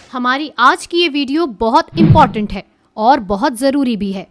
ہماری آج کی یہ ویڈیو بہت امپورٹنٹ ہے اور بہت ضروری بھی ہے۔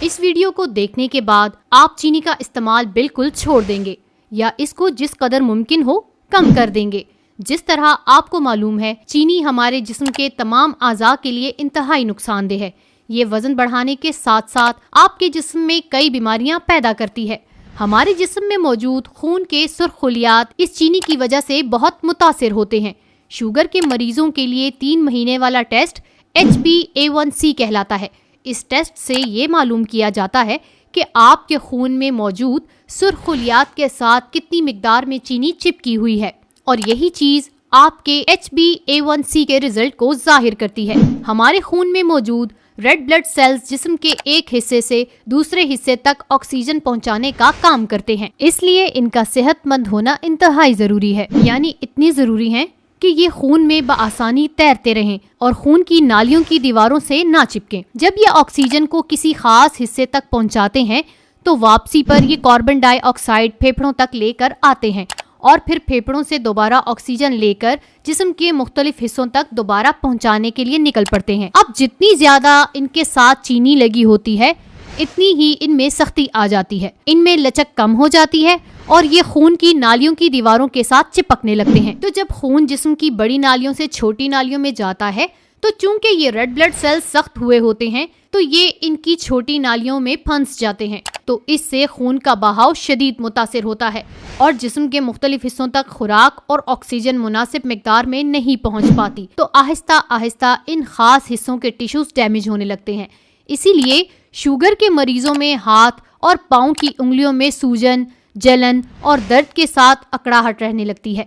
اس ویڈیو کو دیکھنے کے بعد آپ چینی کا استعمال بالکل چھوڑ دیں گے یا اس کو جس قدر ممکن ہو کم کر دیں گے۔ جس طرح آپ کو معلوم ہے چینی ہمارے جسم کے تمام اعضاء کے لیے انتہائی نقصان دہ ہے۔ یہ وزن بڑھانے کے ساتھ ساتھ آپ کے جسم میں کئی بیماریاں پیدا کرتی ہے۔ ہمارے جسم میں موجود خون کے سرخ خلیات اس چینی کی وجہ سے بہت متاثر ہوتے ہیں۔ شوگر کے مریضوں کے لیے 3 مہینے والا ٹیسٹ HbA1c کہلاتا ہے۔ اس ٹیسٹ سے یہ معلوم کیا جاتا ہے کہ آپ کے خون میں موجود سرخ خلیات کے ساتھ کتنی مقدار میں چینی چپکی ہوئی ہے، اور یہی چیز آپ کے HbA1c کے رزلٹ کو ظاہر کرتی ہے۔ ہمارے خون میں موجود ریڈ بلڈ سیلز جسم کے ایک حصے سے دوسرے حصے تک آکسیجن پہنچانے کا کام کرتے ہیں، اس لیے ان کا صحت مند ہونا انتہائی ضروری ہے، یعنی اتنی ضروری ہیں کہ یہ خون میں بآسانی تیرتے رہیں اور خون کی نالیوں کی دیواروں سے نہ چپکیں۔ جب یہ آکسیجن کو کسی خاص حصے تک پہنچاتے ہیں تو واپسی پر یہ کاربن ڈائی آکسائیڈ پھیپھڑوں تک لے کر آتے ہیں اور پھر پھیپھڑوں سے دوبارہ آکسیجن لے کر جسم کے مختلف حصوں تک دوبارہ پہنچانے کے لیے نکل پڑتے ہیں۔ اب جتنی زیادہ ان کے ساتھ چینی لگی ہوتی ہے اتنی ہی ان میں سختی آ جاتی ہے، ان میں لچک کم ہو جاتی ہے اور یہ خون کی نالیوں کی دیواروں کے ساتھ چپکنے لگتے ہیں۔ تو جب خون جسم کی بڑی نالیوں سے چھوٹی نالیوں میں جاتا ہے تو چونکہ یہ ریڈ بلڈ سیلز سخت ہوئے ہوتے ہیں تو یہ ان کی چھوٹی نالیوں میں پھنس جاتے ہیں، تو اس سے خون کا بہاؤ شدید متاثر ہوتا ہے اور جسم کے مختلف حصوں تک خوراک اور آکسیجن مناسب مقدار میں نہیں پہنچ پاتی، تو آہستہ آہستہ ان خاص حصوں کے ٹیشوز ڈیمیج ہونے لگتے ہیں۔ اسی لیے شوگر کے مریضوں میں ہاتھ اور پاؤں کی انگلیوں میں سوجن، جلن اور درد کے ساتھ اکڑاہٹ رہنے لگتی ہے،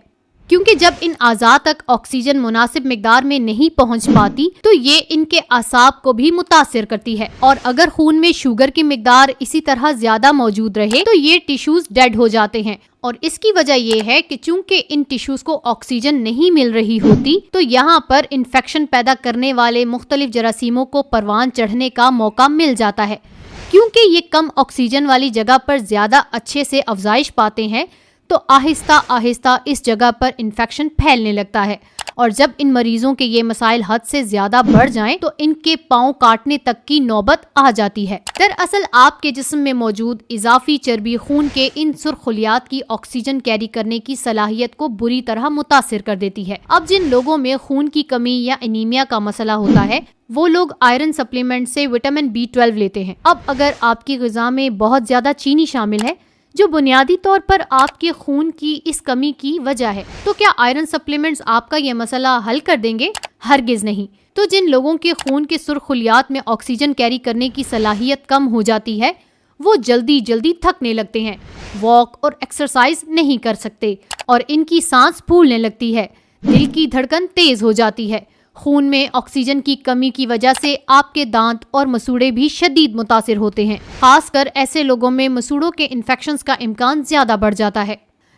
کیونکہ جب ان اعضاء تک آکسیجن مناسب مقدار میں نہیں پہنچ پاتی تو یہ ان کے اعصاب کو بھی متاثر کرتی ہے، اور اگر خون میں شوگر کی مقدار اسی طرح زیادہ موجود رہے تو یہ ٹیشوز ڈیڈ ہو جاتے ہیں، اور اس کی وجہ یہ ہے کہ چونکہ ان ٹیشوز کو آکسیجن نہیں مل رہی ہوتی تو یہاں پر انفیکشن پیدا کرنے والے مختلف جراثیموں کو پروان چڑھنے کا موقع مل جاتا ہے۔ کیونکہ یہ کم آکسیجن والی جگہ پر زیادہ اچھے سے افزائش پاتے ہیں تو آہستہ آہستہ اس جگہ پر انفیکشن پھیلنے لگتا ہے، اور جب ان مریضوں کے یہ مسائل حد سے زیادہ بڑھ جائیں تو ان کے پاؤں کاٹنے تک کی نوبت آ جاتی ہے۔ دراصل آپ کے جسم میں موجود اضافی چربی خون کے ان سرخ خلیات کی آکسیجن کیری کرنے کی صلاحیت کو بری طرح متاثر کر دیتی ہے۔ اب جن لوگوں میں خون کی کمی یا انیمیا کا مسئلہ ہوتا ہے وہ لوگ آئرن سپلیمنٹ سے وٹامن B12 لیتے ہیں۔ اب اگر آپ کی غذا میں بہت زیادہ چینی شامل ہے جو بنیادی طور پر آپ کے خون کی اس کمی کی وجہ ہے، تو کیا آئرن سپلیمنٹس آپ کا یہ مسئلہ حل کر دیں گے؟ ہرگز نہیں۔ تو جن لوگوں کے خون کے سرخ خلیات میں آکسیجن کیری کرنے کی صلاحیت کم ہو جاتی ہے وہ جلدی تھکنے لگتے ہیں، واک اور ایکسرسائز نہیں کر سکتے اور ان کی سانس پھولنے لگتی ہے، دل کی دھڑکن تیز ہو جاتی ہے۔ خون میں آکسیجن کی کمی کی وجہ سے آپ کے دانت اور مسوڑے بھی شدید متاثر ہوتے ہیں۔ خاص کر ایسے لوگوں میں مسوڑوں کے انفیکشنز کا امکان زیادہ بڑھ جاتا ہے۔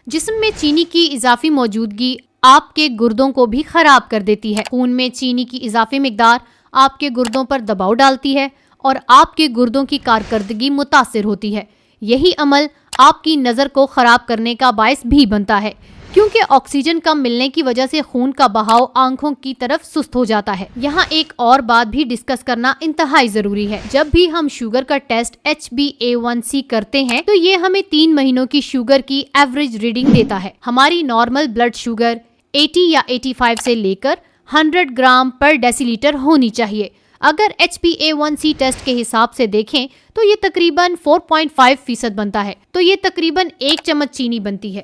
جسم میں چینی کی اضافی موجودگی آپ کے گردوں کو بھی خراب کر دیتی ہے۔ خون میں چینی کی اضافی مقدار آپ کے گردوں پر دباؤ ڈالتی ہے اور آپ کے گردوں کی کارکردگی متاثر ہوتی ہے۔ یہی عمل آپ کی نظر کو خراب کرنے کا باعث بھی بنتا ہے، کیونکہ آکسیجن کم ملنے کی وجہ سے خون کا بہاؤ آنکھوں کی طرف سست ہو جاتا ہے۔ یہاں ایک اور بات بھی ڈسکس کرنا انتہائی ضروری ہے۔ جب بھی ہم شوگر کا ٹیسٹ HbA1c کرتے ہیں تو یہ ہمیں 3 مہینوں کی شوگر کی ایوریج ریڈنگ دیتا ہے۔ ہماری نارمل بلڈ شوگر 80 یا 85 سے لے کر 100 گرام پر ڈیسی لیٹر ہونی چاہیے۔ اگر HbA1c ٹیسٹ کے حساب سے دیکھیں تو یہ تقریباً 4.5% بنتا ہے، تو یہ تقریباً 1 چمچ چینی بنتی ہے۔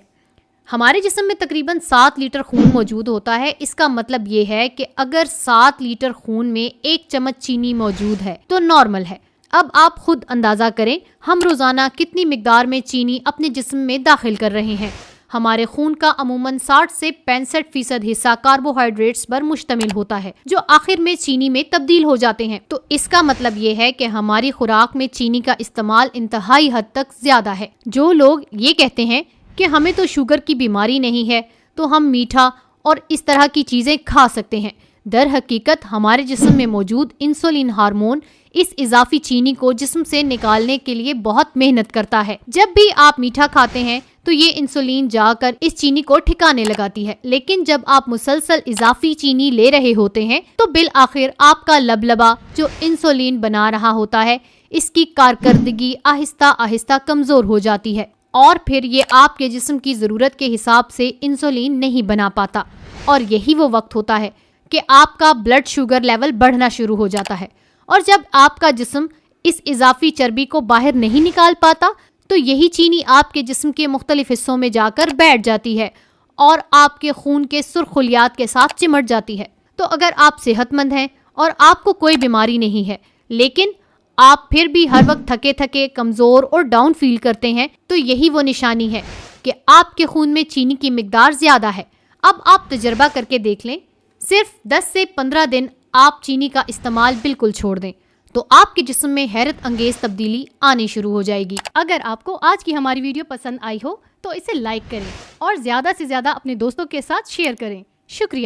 ہمارے جسم میں تقریباً 7 لیٹر خون موجود ہوتا ہے، اس کا مطلب یہ ہے کہ اگر 7 لیٹر خون میں 1 چمچ چینی موجود ہے تو نارمل ہے۔ اب آپ خود اندازہ کریں ہم روزانہ کتنی مقدار میں چینی اپنے جسم میں داخل کر رہے ہیں۔ ہمارے خون کا عموماً 60 سے 65% حصہ کاربوہائیڈریٹس پر مشتمل ہوتا ہے جو آخر میں چینی میں تبدیل ہو جاتے ہیں، تو اس کا مطلب یہ ہے کہ ہماری خوراک میں چینی کا استعمال انتہائی حد تک زیادہ ہے۔ جو لوگ یہ کہتے ہیں کہ ہمیں تو شوگر کی بیماری نہیں ہے تو ہم میٹھا اور اس طرح کی چیزیں کھا سکتے ہیں، در حقیقت ہمارے جسم میں موجود انسولین ہارمون اس اضافی چینی کو جسم سے نکالنے کے لیے بہت محنت کرتا ہے۔ جب بھی آپ میٹھا کھاتے ہیں تو یہ انسولین جا کر اس چینی کو ٹھکانے لگاتی ہے، لیکن جب آپ مسلسل اضافی چینی لے رہے ہوتے ہیں تو بالآخر آپ کا لبلبا جو انسولین بنا رہا ہوتا ہے اس کی کارکردگی آہستہ آہستہ کمزور ہو جاتی ہے، اور پھر یہ آپ کے جسم کی ضرورت کے حساب سے انسولین نہیں بنا پاتا، اور یہی وہ وقت ہوتا ہے کہ آپ کا بلڈ شوگر لیول بڑھنا شروع ہو جاتا ہے، اور جب آپ کا جسم اس اضافی چربی کو باہر نہیں نکال پاتا تو یہی چینی آپ کے جسم کے مختلف حصوں میں جا کر بیٹھ جاتی ہے اور آپ کے خون کے سرخ خلیات کے ساتھ چمٹ جاتی ہے۔ تو اگر آپ صحت مند ہیں اور آپ کو کوئی بیماری نہیں ہے، لیکن آپ پھر بھی ہر وقت تھکے تھکے، کمزور اور ڈاؤن فیل کرتے ہیں، تو یہی وہ نشانی ہے کہ آپ کے خون میں چینی کی مقدار زیادہ ہے۔ اب آپ تجربہ کر کے دیکھ لیں، صرف 10 سے 15 دن آپ چینی کا استعمال بالکل چھوڑ دیں تو آپ کے جسم میں حیرت انگیز تبدیلی آنی شروع ہو جائے گی۔ اگر آپ کو آج کی ہماری ویڈیو پسند آئی ہو تو اسے لائک کریں اور زیادہ سے زیادہ اپنے دوستوں کے ساتھ شیئر کریں۔ شکریہ۔